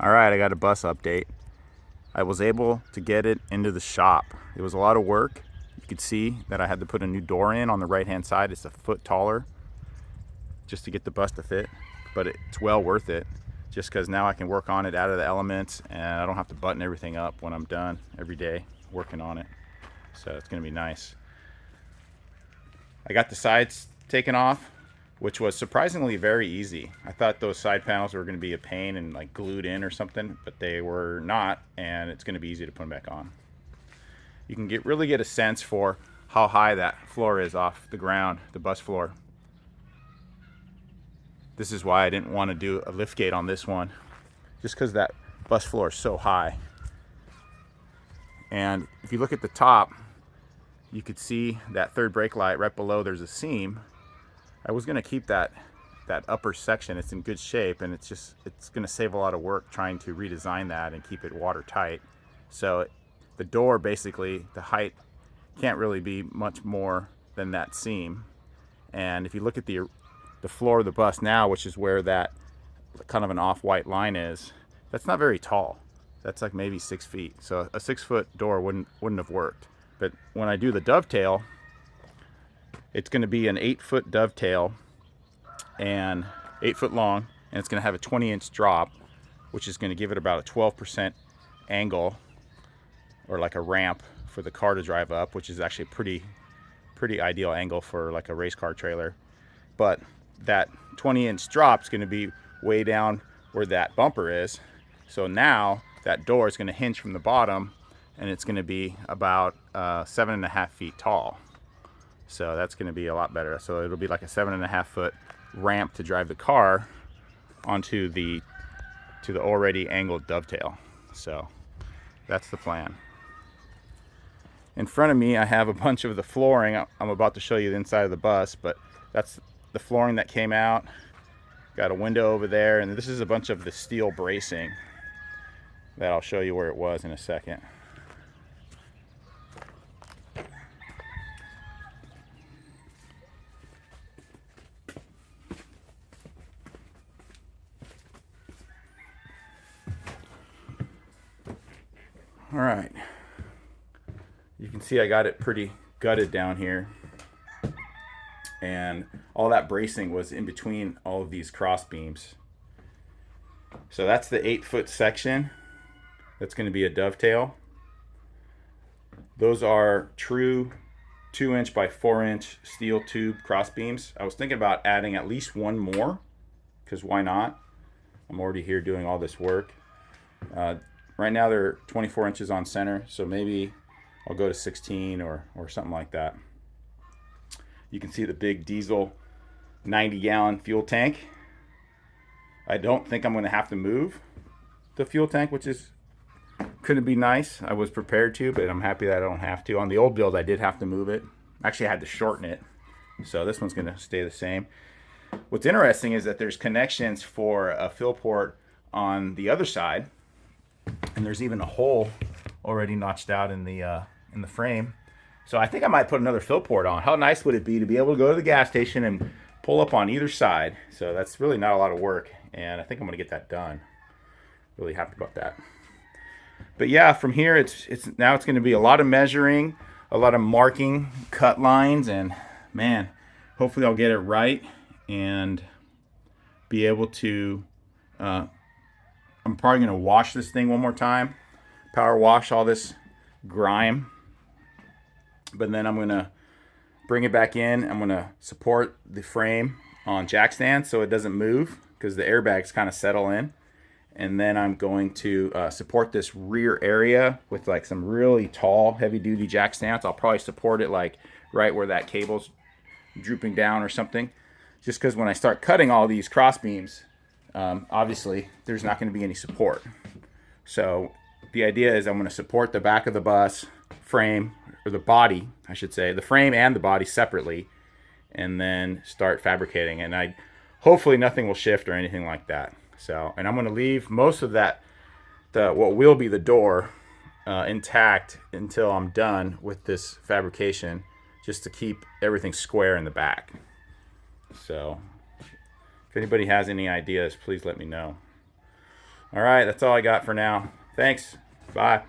All right, I got a bus update. I was able to get it into the shop. It was a lot of work. You could see that I had to put a new door in on the right hand side. It's a foot taller just to get the bus to fit, but it's well worth it just because now I can work on it out of the elements and I don't have to button everything up when I'm done every day working on it. So it's gonna be nice. I got the sides taken off, which was surprisingly very easy. I thought those side panels were going to be a pain and like glued in or something, but they were not, and it's going to be easy to put them back on. You can really get a sense for how high that floor is off the ground, the bus floor. This is why I didn't want to do a lift gate on this one, just because that bus floor is so high. And if you look at the top, you could see that third brake light right below. There's a seam. I was going to keep that upper section. It's in good shape, and it's going to save a lot of work trying to redesign that and keep it watertight. So the door, basically, the height can't really be much more than that seam. And if you look at the floor of the bus now, which is where that kind of an off-white line is, that's not very tall. That's like maybe 6 feet. So a 6-foot door wouldn't have worked. But when I do the dovetail, it's going to be an 8-foot dovetail and 8 foot long, and it's going to have a 20-inch drop, which is going to give it about a 12% angle, or like a ramp for the car to drive up, which is actually a pretty ideal angle for like a race car trailer. But that 20-inch drop is going to be way down where that bumper is. So now that door is going to hinge from the bottom, and it's going to be about 7.5 feet tall. So that's going to be a lot better. So it'll be like a 7.5 foot ramp to drive the car onto the already angled dovetail. So that's the plan. In front of me, I have a bunch of the flooring. I'm about to show you the inside of the bus, but that's the flooring that came out. Got a window over there, and this is a bunch of the steel bracing that I'll show you where it was in a second. All right, you can see I got it pretty gutted down here, and all that bracing was in between all of these cross beams. So that's the 8-foot section that's going to be a dovetail. Those are true 2-inch by 4-inch steel tube cross beams. I was thinking about adding at least one more, because why not? I'm already here doing all this work. Right now they're 24 inches on center, so maybe I'll go to 16 or something like that. You can see the big diesel 90-gallon fuel tank. I don't think I'm going to have to move the fuel tank, which is couldn't be nice. I was prepared to, but I'm happy that I don't have to. On the old build, I did have to move it. Actually, I had to shorten it. So this one's going to stay the same. What's interesting is that there's connections for a fill port on the other side, and there's even a hole already notched out in the frame. So I think I might put another fill port on. How nice would it be to be able to go to the gas station and pull up on either side? So that's really not a lot of work, and I think I'm going to get that done. Really happy about that. But yeah, from here it's going to be a lot of measuring, a lot of marking cut lines, and man, hopefully I'll get it right and be able to I'm probably going to wash this thing one more time, power wash all this grime, but then I'm going to bring it back in. I'm going to support the frame on jack stands so it doesn't move, because the airbags kind of settle in. And then I'm going to support this rear area with like some really tall, heavy-duty jack stands. I'll probably support it like right where that cable's drooping down or something, just because when I start cutting all these cross beams, obviously there's not going to be any support. So the idea is I'm going to support the back of the bus frame, or the body, I should say, the frame and the body separately, and then start fabricating. And hopefully nothing will shift or anything like that. So, and I'm going to leave most of that, what will be the door, intact until I'm done with this fabrication, just to keep everything square in the back. So if anybody has any ideas, please let me know. All right, that's all I got for now. Thanks. Bye.